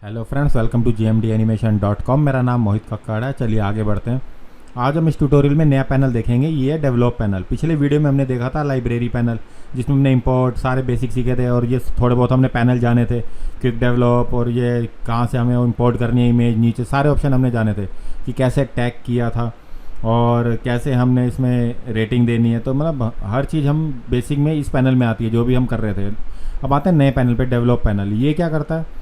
Hello friends, welcome to gmdanimation.com। मेरा नाम मोहित कक्कड़ है। चलिए आगे बढ़ते हैं। आज हम इस ट्यूटोरियल में नया पैनल देखेंगे। ये है डेवलप पैनल। पिछले वीडियो में हमने देखा था लाइब्रेरी पैनल, जिसमें हमने इंपोर्ट सारे बेसिक सीखे थे और ये थोड़े बहुत हमने पैनल जाने थे, क्विक डेवलप और ये कहाँ से हमें इंपोर्ट करनी है इमेज, नीचे सारे ऑप्शन हमने जाने थे कि कैसे टैग किया था और कैसे हमने इसमें रेटिंग देनी है। तो मतलब हर चीज़ हम बेसिक में इस पैनल में आती है जो भी हम कर रहे थे। अब आते हैं नए पैनल पे, डेवलप पैनल। ये क्या करता है?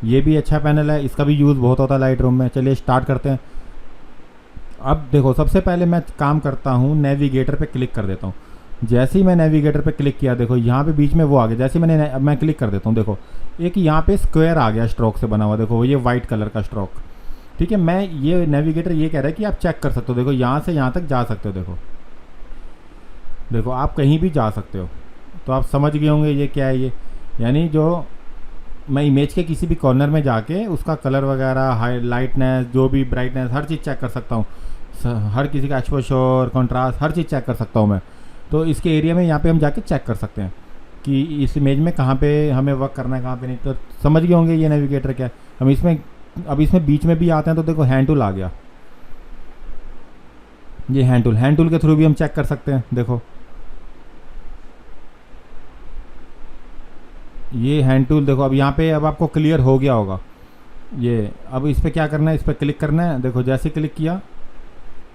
ये भी अच्छा पैनल है, इसका भी यूज़ बहुत होता है लाइट रूम में। चलिए स्टार्ट करते हैं। अब देखो, सबसे पहले मैं काम करता हूँ, नेविगेटर पे क्लिक कर देता हूँ। जैसे ही मैं नेविगेटर पे क्लिक किया, देखो यहाँ पे बीच में वो आ गया। जैसे मैं क्लिक कर देता हूँ, देखो एक यहाँ पे स्क्वायर आ गया स्ट्रोक से बना हुआ। देखो ये वाइट कलर का स्ट्रोक, ठीक है। मैं ये नेविगेटर ये कह रहा है कि आप चेक कर सकते हो। देखो यहाँ से यहाँ तक जा सकते हो। देखो आप कहीं भी जा सकते हो। तो आप समझ गए होंगे ये क्या है। ये यानी जो मैं इमेज के किसी भी कॉर्नर में जाके उसका कलर वगैरह, हाई लाइटनेस, जो भी ब्राइटनेस, हर चीज़ चेक कर सकता हूँ। हर किसी का एक्सपोजर, कंट्रास्ट, हर चीज़ चेक कर सकता हूँ मैं। तो इसके एरिया में यहाँ पे हम जाके चेक कर सकते हैं कि इस इमेज में कहाँ पे हमें वर्क करना है, कहाँ पे नहीं। तो समझ गए होंगे ये नेविगेटर क्या है। हम इसमें अब इसमें बीच में भी आते हैं। तो देखो हैंड टूल आ गया। ये हैंड टूल के थ्रू भी हम चेक कर सकते हैं। देखो ये हैंड टूल, देखो अब यहाँ पे अब आपको क्लियर हो गया होगा ये। अब इस पर क्या करना है, इस पर क्लिक करना है। देखो जैसे क्लिक किया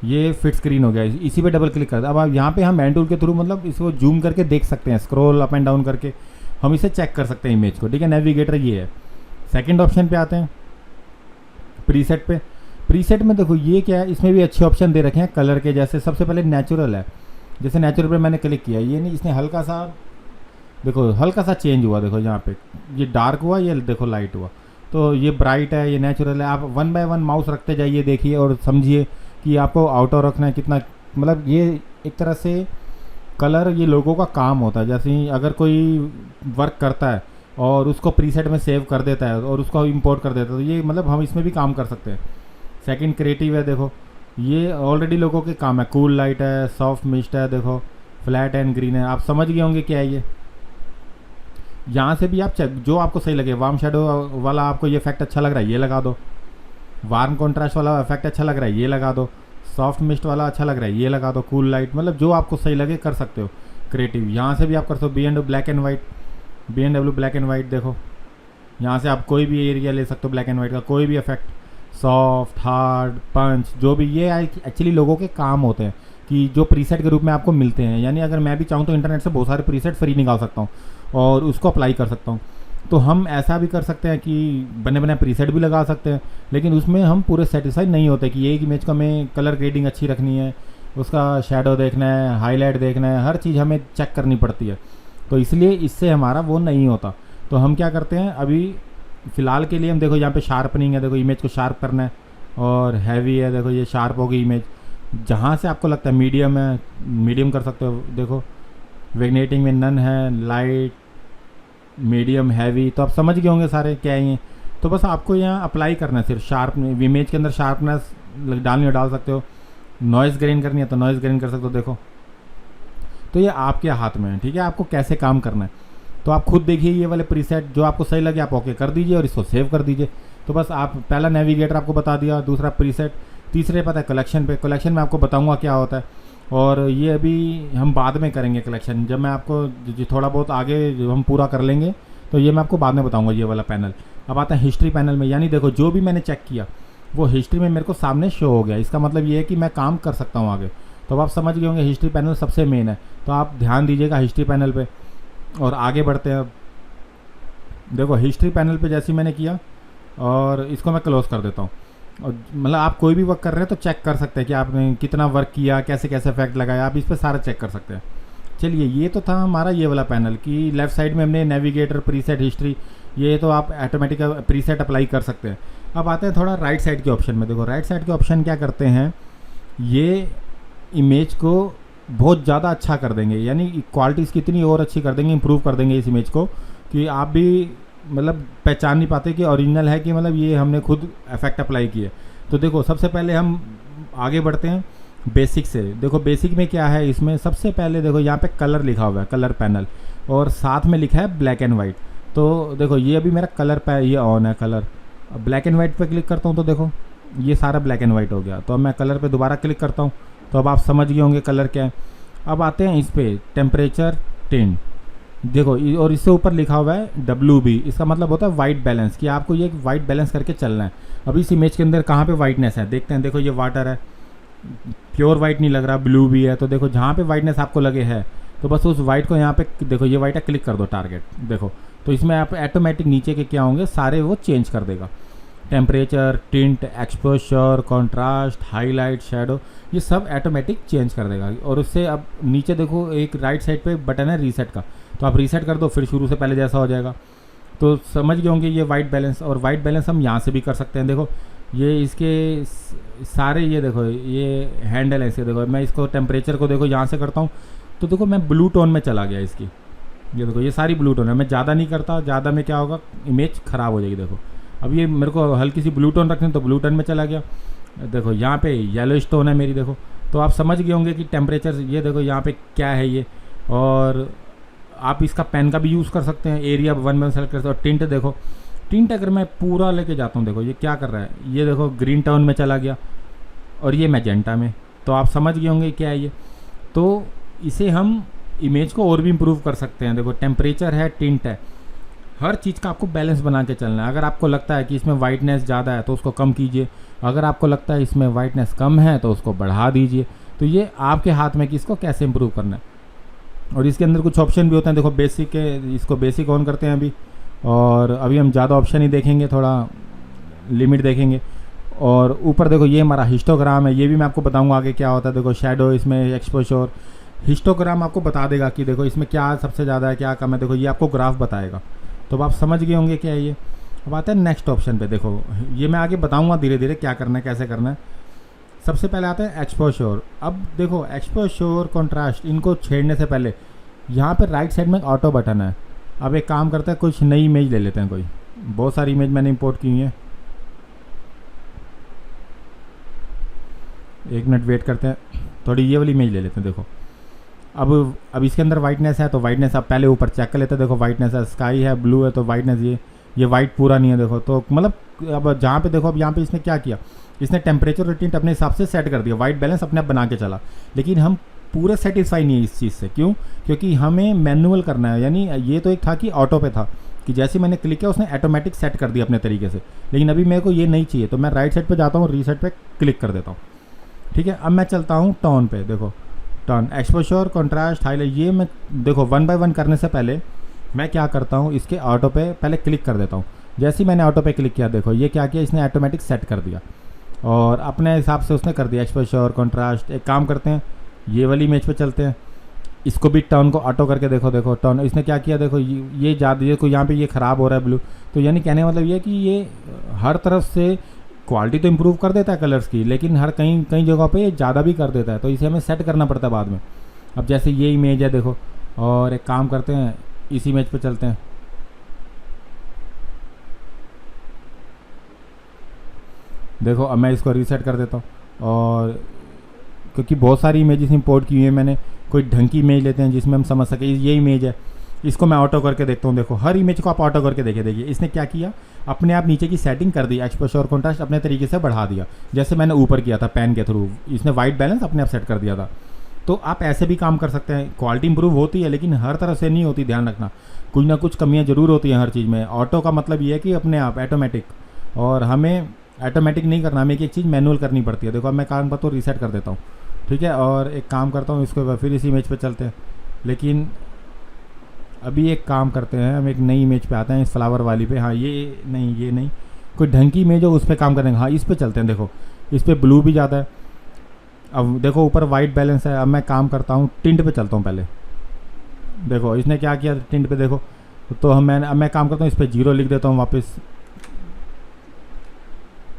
ये फिट स्क्रीन हो गया। इसी पे डबल क्लिक कर। अब आप यहाँ पे हम हैंड टूल के थ्रू मतलब इसको जूम करके देख सकते हैं, स्क्रॉल अप एंड डाउन करके हम इसे चेक कर सकते हैं इमेज को, ठीक है। नेविगेटर ये है। सेकंड ऑप्शन पे आते हैं, प्रीसेट पे। प्रीसेट में देखो ये क्या है, इसमें भी अच्छे ऑप्शन दे रखे हैं कलर के। जैसे सबसे पहले नेचुरल है। जैसे नेचुरल पे मैंने क्लिक किया, ये नहीं, इसने हल्का सा, देखो हल्का सा चेंज हुआ। देखो यहाँ पे ये डार्क हुआ, ये देखो लाइट हुआ। तो ये ब्राइट है, ये नेचुरल है। आप वन बाय वन माउस रखते जाइए, देखिए और समझिए कि आपको आउटर रखना है कितना। मतलब ये एक तरह से कलर ये लोगों का काम होता है। जैसे ही अगर कोई वर्क करता है और उसको प्रीसेट में सेव कर देता है और उसको इंपोर्ट कर देता है, तो ये मतलब हम इसमें भी काम कर सकते हैं। सेकंड क्रिएटिव है। देखो ये ऑलरेडी लोगों के काम है। कूल लाइट है, सॉफ्ट मिस्ट है, देखो फ्लैट एंड ग्रीन है। आप समझ गए होंगे क्या है ये। यहाँ से भी आप चेक, जो आपको सही लगे। वार्म शेडो वाला आपको ये इफेक्ट अच्छा लग रहा है, ये लगा दो। वार्म कॉन्ट्रास्ट वाला इफेक्ट अच्छा लग रहा है, ये लगा दो। सॉफ्ट मिस्ट वाला अच्छा लग रहा है, ये लगा दो। कूल लाइट, मतलब जो आपको सही लगे कर सकते हो। क्रिएटिव यहाँ से भी आप कर सकते हो। B&W black and white, B&W black and white. देखो यहाँ से आप कोई भी एरिया ले सकते हो ब्लैक एंड वाइट का, कोई भी इफेक्ट। सॉफ्ट, हार्ड, पंच, जो भी ये एक्चुअली लोगों के काम होते हैं कि जो प्रीसेट के रूप में आपको मिलते हैं। यानी अगर मैं भी चाहूँ तो इंटरनेट से बहुत सारे प्रीसेट फ्री निकाल सकता हूँ और उसको अप्लाई कर सकता हूँ। तो हम ऐसा भी कर सकते हैं कि बने बने प्रीसेट भी लगा सकते हैं, लेकिन उसमें हम पूरे सेटिस्फाइड नहीं होते कि एक इमेज को हमें कलर ग्रेडिंग अच्छी रखनी है, उसका शेडो देखना है, हाईलाइट देखना है, हर चीज़ हमें चेक करनी पड़ती है। तो इसलिए इससे हमारा वो नहीं होता। तो हम क्या करते हैं, अभी फ़िलहाल के लिए हम देखो यहाँ पे शार्पनिंग है। देखो इमेज को शार्प करना है और हैवी है। देखो ये शार्प होगी इमेज। जहाँ से आपको लगता है मीडियम है, मीडियम कर सकते हो। देखो विग्नेटिंग में नन है, लाइट, मीडियम, हैवी। तो आप समझ गए होंगे सारे क्या है ये। तो बस आपको यहाँ अप्लाई करना है सिर्फ। शार्प इमेज के अंदर शार्पनेस डालनी हो डाल सकते हो। नॉइज़ ग्रेन करनी है तो नॉइज़ ग्रेन कर सकते हो। देखो तो ये आपके हाथ में है, ठीक है, आपको कैसे काम करना है। तो आप खुद देखिए ये वाले प्रीसेट जो आपको सही लगे आप ओके कर दीजिए और इसको सेव कर दीजिए। तो बस आप पहला नेविगेटर आपको बता दिया, दूसरा प्रीसेट, तीसरे पता है कलेक्शन पे। कलेक्शन में आपको बताऊंगा क्या होता है और ये अभी हम बाद में करेंगे कलेक्शन। जब मैं आपको थोड़ा बहुत आगे जब हम पूरा कर लेंगे तो ये मैं आपको बाद में बताऊंगा ये वाला पैनल। अब आता है हिस्ट्री पैनल में। यानी देखो जो भी मैंने चेक किया वो हिस्ट्री में मेरे को सामने शो हो गया। इसका मतलब ये है कि मैं काम कर सकता हूँ आगे। तो अब आप समझ गए होंगे हिस्ट्री पैनल सबसे मेन है। तो आप ध्यान दीजिएगा हिस्ट्री पैनल पे और आगे बढ़ते हैं। अब देखो हिस्ट्री पैनल पे जैसे मैंने किया और इसको मैं क्लोज कर देता हूँ। और मतलब आप कोई भी वर्क कर रहे हैं तो चेक कर सकते हैं कि आपने कितना वर्क किया, कैसे कैसे इफेक्ट लगाया, आप इस पर सारा चेक कर सकते हैं। चलिए ये तो था हमारा ये वाला पैनल कि लेफ़्ट साइड में हमने नेविगेटर, प्रीसेट, हिस्ट्री, ये तो आप ऑटोमेटिक प्रीसेट अप्लाई कर सकते हैं। अब आते हैं थोड़ा राइट साइड के ऑप्शन में। देखो राइट साइड के ऑप्शन क्या करते हैं, ये इमेज को बहुत ज़्यादा अच्छा कर देंगे। यानी क्वालिटी इसकी इतनी और अच्छी कर देंगे, इंप्रूव कर देंगे इस इमेज को कि आप भी मतलब पहचान नहीं पाते कि ओरिजिनल है कि मतलब ये हमने खुद इफेक्ट अप्लाई किए। तो देखो सबसे पहले हम आगे बढ़ते हैं बेसिक से। देखो बेसिक में क्या है, इसमें सबसे पहले देखो यहाँ पे कलर लिखा हुआ है, कलर पैनल, और साथ में लिखा है ब्लैक एंड वाइट। तो देखो ये अभी मेरा कलर पे ये ऑन है कलर, अब ब्लैक एंड वाइट पे क्लिक करता हूँ तो देखो ये सारा ब्लैक एंड वाइट हो गया। तो अब मैं कलर पे दोबारा क्लिक करता हूँ तो अब आप समझ गए होंगे कलर क्या है। अब आते हैं इस पे टेम्परेचर टिंट, देखो और इससे ऊपर लिखा हुआ है WB, इसका मतलब होता है वाइट बैलेंस, कि आपको ये वाइट बैलेंस करके चलना है। अब इस इमेज के अंदर कहाँ पे वाइटनेस है देखते हैं। देखो ये वाटर है, प्योर वाइट नहीं लग रहा, ब्लू भी है। तो देखो जहाँ पे वाइटनेस आपको लगे है तो बस उस वाइट को यहाँ पे देखो, ये वाइट है, क्लिक कर दो टारगेट। देखो तो इसमें आप ऑटोमेटिक नीचे के क्या होंगे सारे वो चेंज कर देगा। Temperature, tint, exposure, contrast, highlight, shadow, ये सब ऑटोमेटिक चेंज कर देगा। और उससे अब नीचे देखो एक राइट साइड पे बटन है रीसेट का, तो आप रीसेट कर दो, फिर शुरू से पहले जैसा हो जाएगा। तो समझ गए होंगे ये वाइट बैलेंस। और वाइट बैलेंस हम यहाँ से भी कर सकते हैं। देखो ये इसके सारे, ये देखो ये हैंडल है इसके। देखो मैं इसको टेम्परेचर को देखो यहाँ से करता हूँ तो देखो मैं ब्लू टोन में चला गया इसकी। ये देखो ये सारी ब्लू टोन है, मैं ज़्यादा नहीं करता, ज़्यादा में क्या होगा इमेज ख़राब हो जाएगी। देखो अब ये मेरे को हल्की सी ब्लू टोन रखनी तो ब्लू टोन में चला गया। देखो यहाँ पे येलो टोन है मेरी। देखो तो आप समझ गए होंगे कि टेम्परेचर, ये देखो यहाँ पे क्या है ये। और आप इसका पेन का भी यूज़ कर सकते हैं, एरिया 1 में सेलेक्ट कर सकते हो। और टिंट देखो, टिंट अगर मैं पूरा लेके जाता हूँ, देखो ये क्या कर रहा है, ये देखो ग्रीन टोन में चला गया और ये मैजेंटा में। तो आप समझ गए होंगे क्या है ये। तो इसे हम इमेज को और भी इम्प्रूव कर सकते हैं। देखो टेम्परेचर है, टिंट है, हर चीज़ का आपको बैलेंस बना के चलना है। अगर आपको लगता है कि इसमें वाइटनेस ज़्यादा है तो उसको कम कीजिए, अगर आपको लगता है इसमें वाइटनेस कम है तो उसको बढ़ा दीजिए। तो ये आपके हाथ में कि इसको कैसे इम्प्रूव करना है। और इसके अंदर कुछ ऑप्शन भी होते हैं। देखो बेसिक के, इसको बेसिक ऑन करते हैं अभी, और अभी हम ज़्यादा ऑप्शन ही देखेंगे, थोड़ा लिमिट देखेंगे। और ऊपर देखो ये हमारा हिस्टोग्राम है, ये भी मैं आपको बताऊंगा आगे क्या होता है। देखो शैडो, इसमें एक्सपोजर, हिस्टोग्राम आपको बता देगा कि देखो इसमें क्या सबसे ज़्यादा है क्या कम है। देखो ये आपको ग्राफ बताएगा। तो अब आप समझ गए होंगे क्या है ये। अब आते हैं नेक्स्ट ऑप्शन पे। देखो ये मैं आगे बताऊंगा धीरे धीरे क्या करना है कैसे करना है। सबसे पहले आता है एक्सपोजर। अब देखो एक्सपोजर, कॉन्ट्रास्ट, इनको छेड़ने से पहले यहाँ पे राइट साइड में ऑटो बटन है। अब एक काम करते हैं, कुछ नई इमेज ले लेते हैं। कोई बहुत सारी इमेज मैंने इंपोर्ट की हुई है, एक मिनट वेट करते हैं, थोड़ी ये वाली इमेज ले लेते हैं। देखो अब इसके अंदर वाइटनेस है तो वाइटनेस आप पहले ऊपर चेक कर लेते हैं। देखो वाइटनेस है, स्काई है, ब्लू है, तो वाइटनेस ये वाइट पूरा नहीं है। देखो तो मतलब अब जहाँ पे देखो, अब यहाँ पे इसने क्या किया, इसने टेम्परेचर और टिंट अपने हिसाब से सेट कर दिया, वाइट बैलेंस अपने आप बना के चला। लेकिन हम पूरे सेटिस्फाई नहीं है इस चीज़ से। क्यों? क्योंकि हमें मैनुअल करना है। यानी ये तो एक था कि ऑटो पे था कि जैसे मैंने क्लिक किया उसने ऑटोमेटिक सेट कर दिया अपने तरीके से। लेकिन अभी मेरे को ये नहीं चाहिए, तो मैं राइट साइड पे जाता हूँ, रीसेट पे क्लिक कर देता हूँ। ठीक है, अब मैं चलता हूँ टोन पे। देखो टर्न, एक्सपोजर, कॉन्ट्रास्ट, हाईलाइट, ये मैं देखो 1 बाय 1 करने से पहले मैं क्या करता हूँ, इसके ऑटो पे पहले क्लिक कर देता हूँ। जैसे ही मैंने ऑटो पे क्लिक किया, देखो ये क्या किया, इसने ऑटोमेटिक सेट कर दिया और अपने हिसाब से उसने कर दिया एक्सपोजर, कॉन्ट्रास्ट। एक काम करते हैं, ये वाली इमेज पे चलते हैं, इसको भी टर्न को ऑटो करके देखो टर्न इसने क्या किया। देखो ये ज़्यादा, ये को यहाँ पे ये ख़राब हो रहा है ब्लू। तो यानी कहने का मतलब ये कि ये हर तरफ से क्वालिटी तो इम्प्रूव कर देता है कलर्स की, लेकिन हर कई जगहों पे ज़्यादा भी कर देता है। तो इसे हमें सेट करना पड़ता है बाद में। अब जैसे ये इमेज है देखो, और एक काम करते हैं, इस इमेज पे चलते हैं। देखो अब मैं इसको रीसेट कर देता हूँ। और क्योंकि बहुत सारी इमेजेस इंपोर्ट की हुई है मैंने, कोई ढंग की इमेज लेते हैं जिसमें हम समझ सके। ये इमेज है, इसको मैं ऑटो करके देखता हूँ। देखो हर इमेज को आप ऑटो करके देखिए इसने क्या किया, अपने आप नीचे की सेटिंग कर दी, एक्सपोजर और कॉन्ट्रास्ट अपने तरीके से बढ़ा दिया, जैसे मैंने ऊपर किया था पेन के थ्रू। इसने वाइट बैलेंस अपने आप सेट कर दिया था। तो आप ऐसे भी काम कर सकते हैं। क्वालिटी इंप्रूव होती है लेकिन हर तरह से नहीं होती, ध्यान रखना, कुछ ना कुछ कमियाँ जरूर होती हैं हर चीज़ में। ऑटो का मतलब ये है कि अपने आप ऑटोमेटिक, और हमें ऑटोमेटिक नहीं करना, हमें एक चीज़ मैनुअल करनी पड़ती है। देखो अब मैं काम पर तो रीसेट कर देता हूँ। ठीक है, और एक काम करता हूँ, इसको फिर इस इमेज पे चलते हैं। लेकिन अभी एक काम करते हैं, हम एक नई इमेज पे आते हैं, इस फ्लावर वाली पे। हाँ ये नहीं, कोई ढंग की इमेज हो उस पर काम करेंगे। हाँ इस पे चलते हैं। देखो इस पर ब्लू भी ज़्यादा है। अब देखो ऊपर वाइट बैलेंस है। अब मैं काम करता हूँ, टिंट पे चलता हूँ पहले। देखो इसने क्या किया टिंट पे, देखो तो अब मैं काम करता हूँ, इस पर 0 लिख देता हूँ वापस।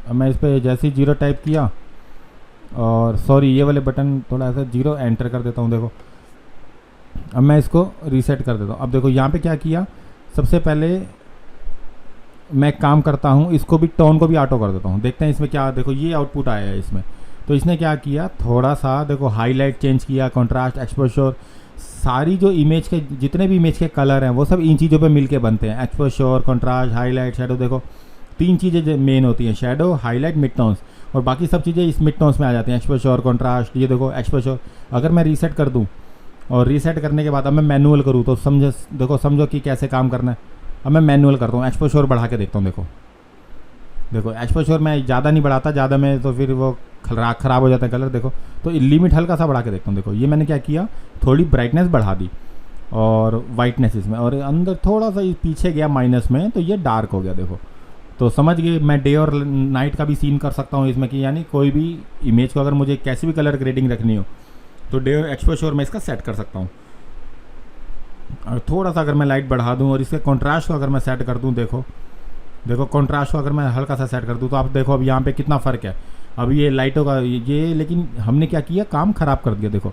अब मैं इस पर जैसे ही 0 टाइप किया, और सॉरी ये वाले बटन थोड़ा सा 0 एंटर कर देता हूँ। देखो अब मैं इसको रीसेट कर देता हूँ। अब देखो यहाँ पे क्या किया, सबसे पहले मैं काम करता हूँ, इसको भी टोन को भी ऑटो कर देता हूँ। देखते हैं इसमें क्या, देखो ये आउटपुट आया है इसमें। तो इसने क्या किया, थोड़ा सा देखो हाईलाइट चेंज किया, कॉन्ट्रास्ट, एक्सपोजर, सारी जो इमेज के जितने भी इमेज के कलर हैं वो सब इन चीज़ों पे मिलके बनते हैं, एक्सपोजर, कॉन्ट्रास्ट, हाईलाइट, शैडो। देखो तीन चीज़ें मेन होती हैं, शेडो, हाईलाइट, मिड टोन्स, और बाकी सब चीज़ें इस मिड टोन्स में आ जाती हैं, एक्सपोजर, कंट्रास्ट। ये देखो एक्सपोजर, अगर मैं रीसेट कर दूँ और रीसेट करने के बाद अब मैं मैनुअल करूँ तो समझो कि कैसे काम करना है। अब मैं मैनुअल करता हूँ, एक्सपोजर बढ़ा के देखता हूँ। देखो एक्सपोजर मैं ज़्यादा नहीं बढ़ाता, ज़्यादा में तो फिर वो ख़राब हो जाता है कलर। देखो तो लिमिट हल्का सा बढ़ा के देखता हूँ। देखो ये मैंने क्या किया, थोड़ी ब्राइटनेस बढ़ा दी और वाइटनेस इसमें, और अंदर थोड़ा सा पीछे गया माइनस में, तो ये डार्क हो गया। देखो तो समझ गए, मैं डे और नाइट का भी सीन कर सकता हूँ इसमें, कि यानी कोई भी इमेज को अगर मुझे कैसी भी कलर ग्रेडिंग रखनी हो तो डे एक्सपोजर में इसका सेट कर सकता हूँ। और थोड़ा सा अगर मैं लाइट बढ़ा दूँ और इसके कॉन्ट्रास्ट को अगर मैं सेट कर दूँ, देखो कॉन्ट्रास्ट को अगर मैं हल्का सा सेट कर दूँ तो आप देखो अब यहाँ पे कितना फ़र्क है। अब ये लाइटों का ये लेकिन हमने क्या किया, काम ख़राब कर दिया। देखो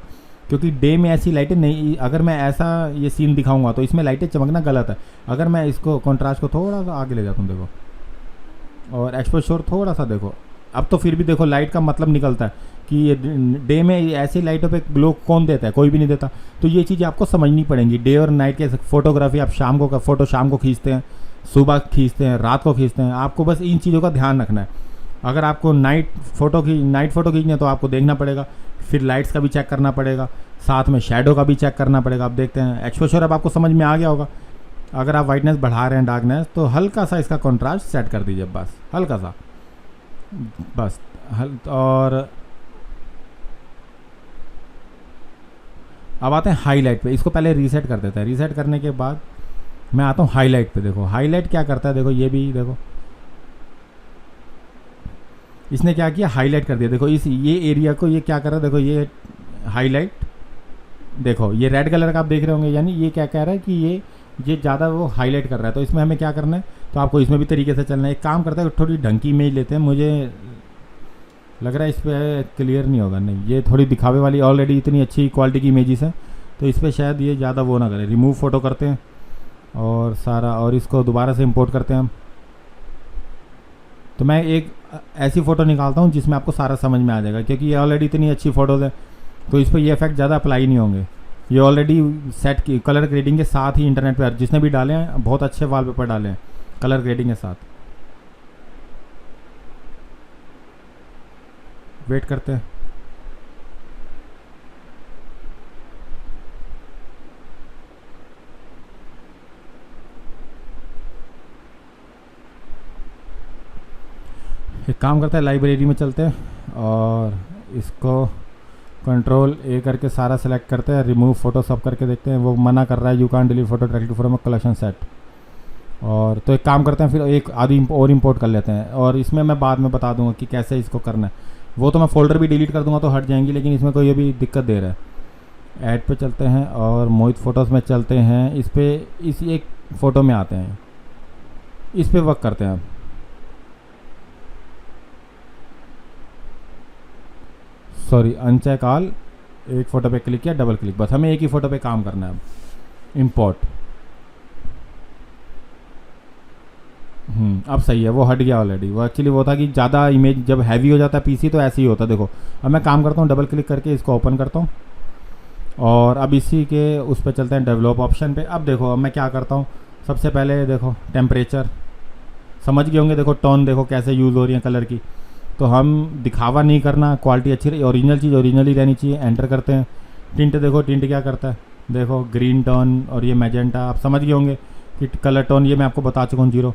क्योंकि डे में ऐसी लाइटें नहीं, अगर मैं ऐसा ये सीन दिखाऊंगा तो इसमें लाइटें चमकना गलत है। अगर मैं इसको कॉन्ट्रास्ट को थोड़ा सा आगे ले जाता हूँ, देखो, और एक्सपोजर थोड़ा सा, देखो अब तो फिर भी देखो लाइट का मतलब निकलता है कि ये डे में ऐसी लाइटों पे ग्लो कौन देता है, कोई भी नहीं देता। तो ये चीज़ें आपको समझनी पड़ेंगी। डे और नाइट के फोटोग्राफी आप शाम को फोटो शाम को खींचते हैं, सुबह खींचते हैं, रात को खींचते हैं, आपको बस इन चीज़ों का ध्यान रखना है। अगर आपको नाइट फ़ोटो खींचनी है तो आपको देखना पड़ेगा, फिर लाइट्स का भी चेक करना पड़ेगा, साथ में शेडो का भी चेक करना पड़ेगा। अब देखते हैं एक्सपोजर, अब आपको समझ में आ गया होगा। अगर आप वाइटनेस बढ़ा रहे हैं, डार्कनेस, तो हल्का सा इसका कॉन्ट्रास्ट सेट कर दीजिए, बस हल्का सा, बस और अब आते हैं हाईलाइट पे। इसको पहले रीसेट कर देते हैं। रीसेट करने के बाद मैं आता हूँ हाईलाइट पे। देखो हाईलाइट क्या करता है, देखो ये भी देखो, इसने क्या किया, हाईलाइट कर दिया। देखो ये एरिया को ये क्या कर रहा है, देखो ये हाईलाइट, देखो ये रेड कलर का आप देख रहे होंगे, यानी ये क्या कह रहा है कि ये ज़्यादा वो हाईलाइट कर रहा है। तो इसमें हमें क्या करना है, तो आपको इसमें भी तरीके से चलना है। एक काम करता है, थोड़ी ढंग की इमेज लेते हैं। मुझे लग रहा है इस पर क्लियर नहीं होगा, नहीं, ये थोड़ी दिखावे वाली, ऑलरेडी इतनी अच्छी क्वालिटी की इमेजेस है, तो इस पर शायद ये ज़्यादा वो ना करे। रिमूव फ़ोटो करते हैं और सारा, और इसको दोबारा से इंपोर्ट करते हैं हम। तो मैं एक ऐसी फ़ोटो निकालता हूँ जिसमें आपको सारा समझ में आ जाएगा, क्योंकि ये ऑलरेडी इतनी अच्छी फ़ोटोज़ है तो इस पर ये इफेक्ट ज़्यादा अप्लाई नहीं होंगे। ये ऑलरेडी सेट की कलर ग्रेडिंग के साथ ही इंटरनेट पर जिसने भी डाले हैं बहुत अच्छे वॉलपेपर डाले हैं कलर ग्रेडिंग के साथ। वेट करते हैं। एक काम करते हैं, लाइब्रेरी में चलते हैं और इसको कंट्रोल ए करके सारा सेलेक्ट करते हैं, रिमूव फोटो सब करके देखते हैं। वो मना कर रहा है, you can't delete photo directly from collection set. और तो एक काम करते हैं, फिर एक आधी और इंपोर्ट कर लेते हैं, और इसमें मैं बाद में बता दूंगा कि कैसे इसको करना है। वो तो मैं फ़ोल्डर भी डिलीट कर दूंगा तो हट जाएंगी, लेकिन इसमें कोई अभी दिक्कत दे रहा है। ऐड पे चलते हैं और मोहित फ़ोटोज़ में चलते हैं। इस पर इस एक फ़ोटो में आते हैं, इस पर वर्क करते हैं। सॉरी, अनचेक ऑल, एक फ़ोटो पे क्लिक किया, डबल क्लिक, बस हमें एक ही फ़ोटो पे काम करना है। इंपोर्ट, अब सही है, वो हट गया ऑलरेडी। वो एक्चुअली वो था कि ज़्यादा इमेज जब हैवी हो जाता है पीसी तो ऐसे ही होता है। देखो अब मैं काम करता हूँ, डबल क्लिक करके इसको ओपन करता हूँ और अब इसी के उस पर चलते हैं, डेवलप ऑप्शन पे। अब देखो अब मैं क्या करता हूँ, सबसे पहले देखो टेम्परेचर समझ गए होंगे, देखो टोन देखो कैसे यूज़ हो रही है कलर की। तो हम दिखावा नहीं करना, क्वालिटी अच्छी रही, ओरिजिनल चीज़ ओरिजिनल ही रहनी चाहिए। एंटर करते हैं। टिंट देखो, टिंट क्या करता है, देखो ग्रीन टोन और ये मैजेंटा, आप समझ गए होंगे कि कलर टोन, ये मैं आपको बता चुका हूँ 0।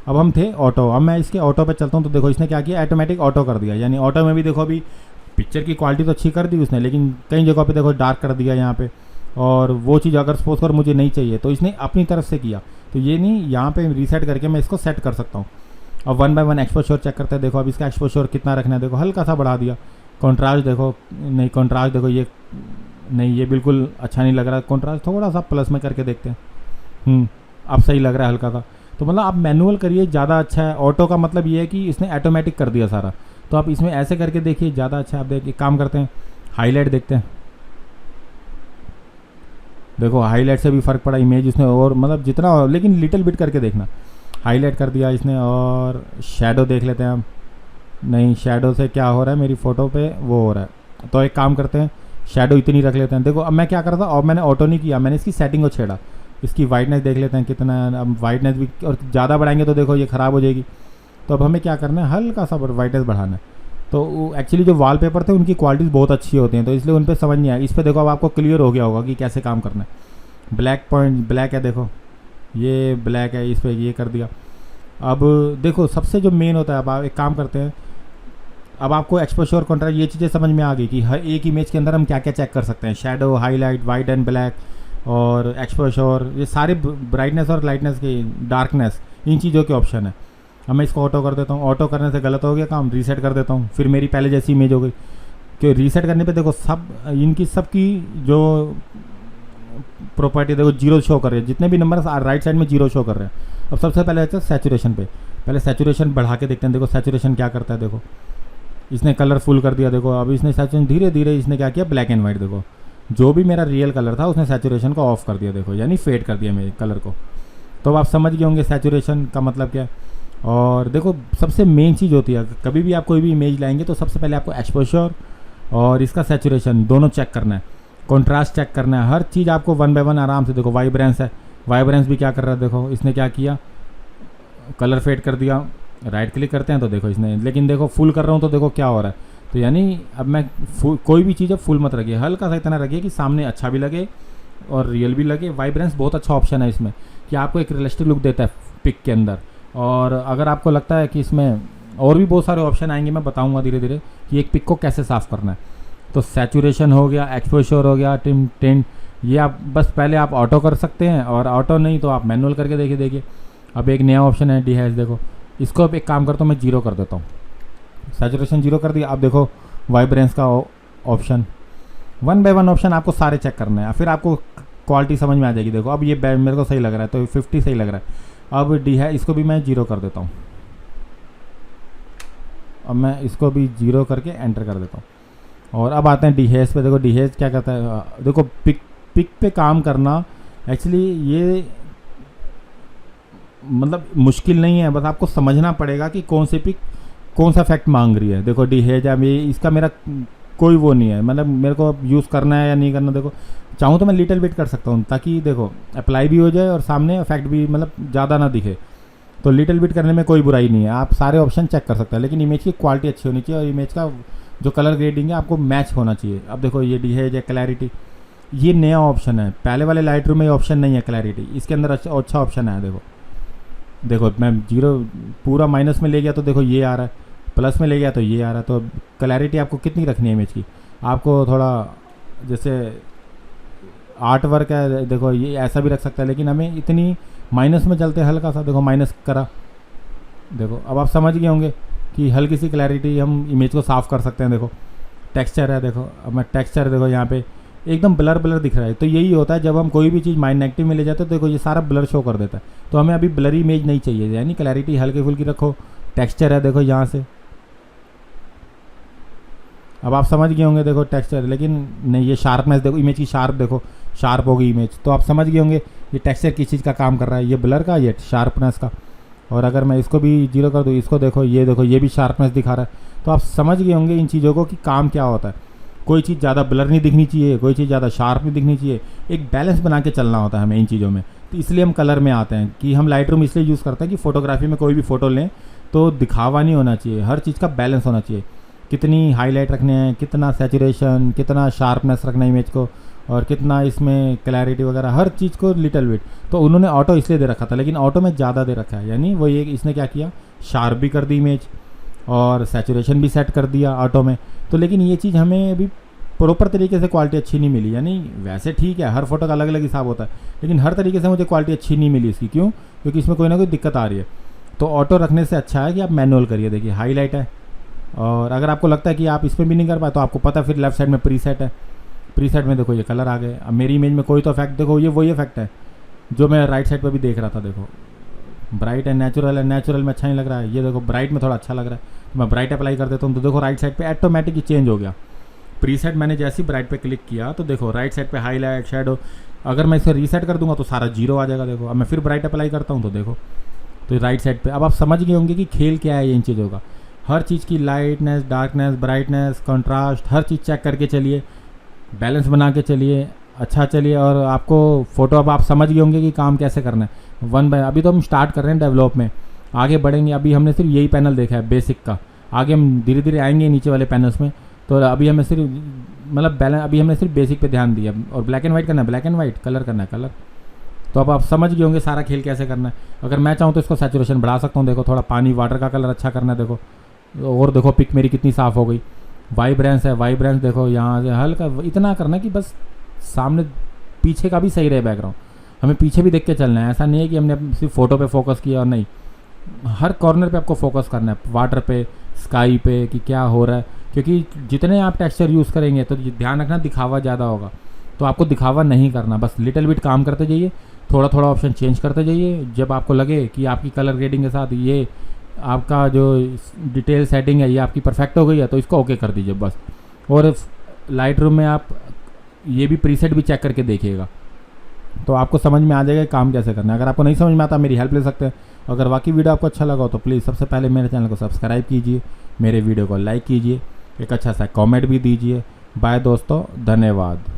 अब हम थे ऑटो, अब मैं इसके ऑटो पे चलता हूँ। तो देखो इसने क्या किया, ऑटोमेटिक ऑटो कर दिया। यानी ऑटो में भी देखो अभी पिक्चर की क्वालिटी तो अच्छी कर दी उसने, लेकिन कई जगहों पे देखो डार्क कर दिया यहाँ पे, और वो चीज़ अगर सपोज कर मुझे नहीं चाहिए तो इसने अपनी तरफ से किया। तो ये नहीं, यहाँ पे रीसेट करके मैं इसको सेट कर सकता हूँ। अब 1 बाय 1 एक्सपोजर चेक करते हैं। देखो अब इसका एक्सपोजर कितना रखना है, देखो हल्का सा बढ़ा दिया। कॉन्ट्रास्ट देखो, नहीं कॉन्ट्रास्ट देखो, ये नहीं, ये बिल्कुल अच्छा नहीं लग रहा। कॉन्ट्रास्ट थोड़ा सा प्लस में करके देखते हैं। अब सही लग रहा है हल्का सा। तो मतलब आप मैनुअल करिए, ज़्यादा अच्छा है। ऑटो का मतलब ये है कि इसने ऑटोमेटिक कर दिया सारा, तो आप इसमें ऐसे करके देखिए ज़्यादा अच्छा है। आप देखिए, काम करते हैं, हाईलाइट देखते हैं। देखो हाईलाइट से भी फ़र्क पड़ा, इमेज उसने और मतलब जितना, लेकिन लिटिल बिट करके देखना। हाईलाइट कर दिया इसने, और शेडो देख लेते हैं हम। नहीं, शेडो से क्या हो रहा है, मेरी फ़ोटो पे वो हो रहा है। तो एक काम करते हैं, शेडो इतनी रख लेते हैं। देखो अब मैं क्या कर रहा था, और मैंने ऑटो नहीं किया, मैंने इसकी सेटिंग को छेड़ा। इसकी वाइटनेस देख लेते हैं कितना, अब वाइटनेस भी, और ज़्यादा बढ़ाएंगे तो देखो ये ख़राब हो जाएगी। तो अब हमें क्या करना है, हल्का सा ब्राइटनेस बढ़ाना है। तो एक्चुअली जो वॉलपेपर थे उनकी क्वालिटीज़ बहुत अच्छी होती हैं, तो इसलिए उन पर समझ नहीं आया। इस पर देखो अब आपको क्लियर हो गया होगा कि कैसे काम करना है। ब्लैक पॉइंट ब्लैक है, देखो ये ब्लैक है, इस पर ये कर दिया। अब देखो सबसे जो मेन होता है, अब आप एक काम करते हैं, अब आपको एक्सपोजर और कॉन्ट्रास्ट ये चीज़ें समझ में आ गई कि हर एक इमेज के अंदर हम क्या क्या चेक कर सकते हैं। Shadow, highlight, white and black और एक्सपोजर, ये सारे ब्राइटनेस और लाइटनेस की, डार्कनेस, इन चीज़ों के ऑप्शन है। अब मैं इसको ऑटो कर देता हूँ। ऑटो करने से गलत हो गया काम, रीसेट कर देता हूँ, फिर मेरी पहले जैसी इमेज हो गई। क्योंकि रीसेट करने पे देखो सब इनकी सबकी जो प्रॉपर्टी देखो जीरो शो कर रहे हैं, जितने भी नंबर राइट साइड में जीरो शो कर रहे हैं। अब सबसे पहले आता है सैचुरेशन पे, पहले सैचुरेशन बढ़ा के देखते हैं। देखो सैचुरेशन क्या करता है, देखो इसने कलर फुल कर दिया। देखो अब इसने सैचुरेशन धीरे धीरे इसने क्या किया, ब्लैक एंड वाइट, देखो जो भी मेरा रियल कलर था उसने सैचुरेशन को ऑफ कर दिया, देखो यानी फेड कर दिया मेरे कलर को। तो अब आप समझ गए होंगे सैचुरेशन का मतलब क्या है। और देखो सबसे मेन चीज़ होती है, कभी भी आप कोई भी इमेज लाएंगे तो सबसे पहले आपको एक्सपोजर और इसका सैचुरेशन दोनों चेक करना है, कॉन्ट्रास्ट चेक करना है, हर चीज़ आपको वन बाय वन आराम से। देखो वाइब्रेंस है, वाइब्रेंस भी क्या कर रहा है, देखो इसने क्या किया, कलर फेड कर दिया। राइट क्लिक करते हैं तो देखो इसने, लेकिन देखो फुल कर रहा हूँ तो देखो क्या हो रहा है। तो यानी अब मैं कोई भी चीज़ अब फुल मत रखिए, हल्का सा इतना रखिए कि सामने अच्छा भी लगे और रियल भी लगे। वाइब्रेंस बहुत अच्छा ऑप्शन है इसमें कि आपको एक रियलिस्टिक लुक देता है पिक के अंदर। और अगर आपको लगता है कि इसमें और भी बहुत सारे ऑप्शन आएंगे, मैं बताऊंगा धीरे धीरे कि एक पिक को कैसे साफ़ करना है। तो सैचुरेशन हो गया, एक्सपोजर हो गया, टिंट, ये आप बस पहले आप ऑटो कर सकते हैं, और ऑटो नहीं तो आप मैनुअल करके देखिए। अब एक नया ऑप्शन है डिहैश, देखो इसको अब एक काम करता हूँ, मैं जीरो कर देता हूँ। सैचुरेशन जीरो कर दिया। अब देखो वाइब्रेंस का option, one by one option आपको सारे चेक करना है, फिर आपको क्वालिटी समझ में आ जाएगी। देखो अब ये मेरे को सही लग रहा है तो 50 सही लग रहा है। अब डी है, इसको भी मैं जीरो कर देता हूँ। अब मैं इसको भी जीरो करके एंटर कर देता हूँ। और अब आते हैं डिहेज पे। देखो डिहेज क्या करता है, देखो पिक पे काम करना एक्चुअली ये मतलब मुश्किल नहीं है, बस आपको समझना पड़ेगा कि कौन सी पिक कौन सा इफेक्ट मांग रही है। देखो डिहेज अब ये इसका मेरा कोई वो नहीं है, मतलब मेरे को यूज़ करना है या नहीं करना। देखो चाहूँ तो मैं लिटिल बिट कर सकता हूँ ताकि देखो अप्लाई भी हो जाए और सामने इफेक्ट भी मतलब ज़्यादा ना दिखे। तो लिटिल बिट करने में कोई बुराई नहीं है, आप सारे ऑप्शन चेक कर सकते हैं, लेकिन इमेज की क्वालिटी अच्छी होनी चाहिए और इमेज का जो कलर ग्रेडिंग है आपको मैच होना चाहिए। अब देखो ये डिहेज है, क्लैरिटी, ये नया ऑप्शन है, पहले वाले लाइट रूम में ये ऑप्शन नहीं है क्लैरिटी, इसके अंदर अच्छा ऑप्शन है। देखो मैं जीरो पूरा माइनस में ले गया तो देखो ये आ रहा है, प्लस में ले गया तो ये आ रहा है। तो क्लैरिटी आपको कितनी रखनी है इमेज की, आपको थोड़ा जैसे आर्ट वर्क है, देखो ये ऐसा भी रख सकता है, लेकिन हमें इतनी माइनस में चलते हल्का सा, देखो माइनस करा। देखो अब आप समझ गए होंगे कि हल्की सी क्लैरिटी हम इमेज को साफ़ कर सकते हैं। देखो टेक्सचर है, देखो अब मैं टेक्सचर देखो यहाँ पे एकदम ब्लर दिख रहा है। तो यही होता है जब हम कोई भी चीज़ माइंड नेगेटिव में ले जाते हैं तो देखो ये सारा ब्लर शो कर देता है। तो हमें अभी ब्लरी इमेज नहीं चाहिए, यानी क्लैरिटी हल्की फुल्की रखो। टेक्सचर है देखो यहाँ से, अब आप समझ गए होंगे देखो टेक्सचर, लेकिन नहीं ये शार्पनेस देखो, इमेज की शार्प देखो, शार्प होगी इमेज। तो आप समझ गए होंगे ये टेक्सचर किस चीज़ का काम कर रहा है, ये ब्लर का, ये शार्पनेस का। और अगर मैं इसको भी जीरो कर दूँ, इसको देखो ये भी शार्पनेस दिखा रहा है। तो आप समझ गए होंगे इन चीज़ों को कि काम क्या होता है। कोई चीज़ ज़्यादा ब्लर नहीं दिखनी चाहिए, कोई चीज़ ज़्यादा शार्प नहीं दिखनी चाहिए, एक बैलेंस बना के चलना होता है हमें इन चीज़ों में। तो इसलिए हम कलर में आते हैं कि हम लाइट रूम इसलिए यूज़ करते हैं कि फोटोग्राफी में कोई भी फ़ोटो लें तो दिखावा नहीं होना चाहिए, हर चीज़ का बैलेंस होना चाहिए। कितनी हाईलाइट रखने हैं, कितना सैचुरेशन, कितना शार्पनेस रखना है इमेज को, और कितना इसमें क्लैरिटी वगैरह, हर चीज़ को लिटिल बिट। तो उन्होंने ऑटो इसलिए दे रखा था, लेकिन ऑटो में ज़्यादा दे रखा है, यानी वो ये इसने क्या किया, शार्प भी कर दी इमेज और सैचुरेशन भी सेट कर दिया ऑटो में। तो लेकिन ये चीज़ हमें अभी प्रॉपर तरीके से क्वालिटी अच्छी नहीं मिली। यानी वैसे ठीक है, हर फोटो का अलग अलग हिसाब होता है, लेकिन हर तरीके से मुझे क्वालिटी अच्छी नहीं मिली इसकी। क्यों? क्योंकि इसमें कोई ना कोई दिक्कत आ रही है। तो ऑटो रखने से अच्छा है कि आप मैनुअल करिए। देखिए हाईलाइट है, और अगर आपको लगता है कि आप इस पर भी नहीं कर पाए तो आपको पता, फिर लेफ्ट साइड में प्रीसेट है, प्रीसेट में देखो ये कलर आ गए। अब मेरी इमेज में कोई तो इफेक्ट देखो, ये वही इफेक्ट है जो मैं राइट साइड पर भी देख रहा था। देखो ब्राइट है, नेचुरल में अच्छा नहीं लग रहा है, ये देखो ब्राइट में थोड़ा अच्छा लग रहा है, तो मैं ब्राइट अप्लाई कर देता हूँ। तो देखो राइट साइड पे ऑटोमेटिक चेंज हो गया। प्रीसेट मैंने जैसे ही ब्राइट पे क्लिक किया तो देखो राइट साइड पे हाईलाइट, शैडो, अगर मैं इसे रीसेट कर दूंगा तो सारा जीरो आ जाएगा। देखो अब मैं फिर ब्राइट अप्लाई करता हूँ तो देखो तो राइट साइड पे। अब आप समझ गए होंगे कि खेल क्या है इन चीज़ों का। हर चीज़ की लाइटनेस, डार्कनेस, ब्राइटनेस, कंट्रास्ट, हर चीज़ चेक करके चलिए, बैलेंस बना के चलिए, अच्छा चलिए। और आपको फ़ोटो अब आप समझ गए होंगे कि काम कैसे करना है वन बाय। अभी तो हम स्टार्ट कर रहे हैं डेवलप में, आगे बढ़ेंगे। अभी हमने सिर्फ यही पैनल देखा है बेसिक का, आगे हम धीरे धीरे आएंगे नीचे वाले पैनल्स में। तो अभी हमें सिर्फ मतलब बैलेंस, अभी हमने सिर्फ बेसिक पे ध्यान दिया। और ब्लैक एंड वाइट करना है, ब्लैक एंड वाइट, कलर करना है कलर। तो अब आप समझ गए होंगे सारा खेल कैसे करना है। अगर मैं चाहूँ तो इसको सैचुरेशन बढ़ा सकता हूँ, देखो थोड़ा पानी वाटर का कलर अच्छा करना है, देखो। और देखो पिक मेरी कितनी साफ़ हो गई। वाइब्रेंस है, वाइब्रेंस देखो यहाँ से हल्का इतना करना है कि बस सामने पीछे का भी सही रहे बैकग्राउंड। हमें पीछे भी देख के चलना है, ऐसा नहीं है कि हमने सिर्फ फ़ोटो पे फोकस किया और नहीं, हर कॉर्नर पे आपको फोकस करना है, वाटर पे, स्काई पे, कि क्या हो रहा है। क्योंकि जितने आप टेक्सचर यूज़ करेंगे तो ध्यान रखना दिखावा ज़्यादा होगा, तो आपको दिखावा नहीं करना, बस लिटिल बिट काम करते जाइए, थोड़ा थोड़ा ऑप्शन चेंज करते जाइए। जब आपको लगे कि आपकी कलर ग्रेडिंग के साथ ये आपका जो डिटेल सेटिंग है ये आपकी परफेक्ट हो गई है तो इसको ओके कर दीजिए बस। और लाइट रूम में आप ये भी प्रीसेट भी चेक करके देखिएगा, तो आपको समझ में आ जाएगा काम कैसे करना है। अगर आपको नहीं समझ में आता मेरी हेल्प ले सकते हैं। अगर वाकई वीडियो आपको अच्छा लगा हो तो प्लीज़ सबसे पहले मेरे चैनल को सब्सक्राइब कीजिए, मेरे वीडियो को लाइक कीजिए, एक अच्छा सा कमेंट भी दीजिए। बाय दोस्तों, धन्यवाद।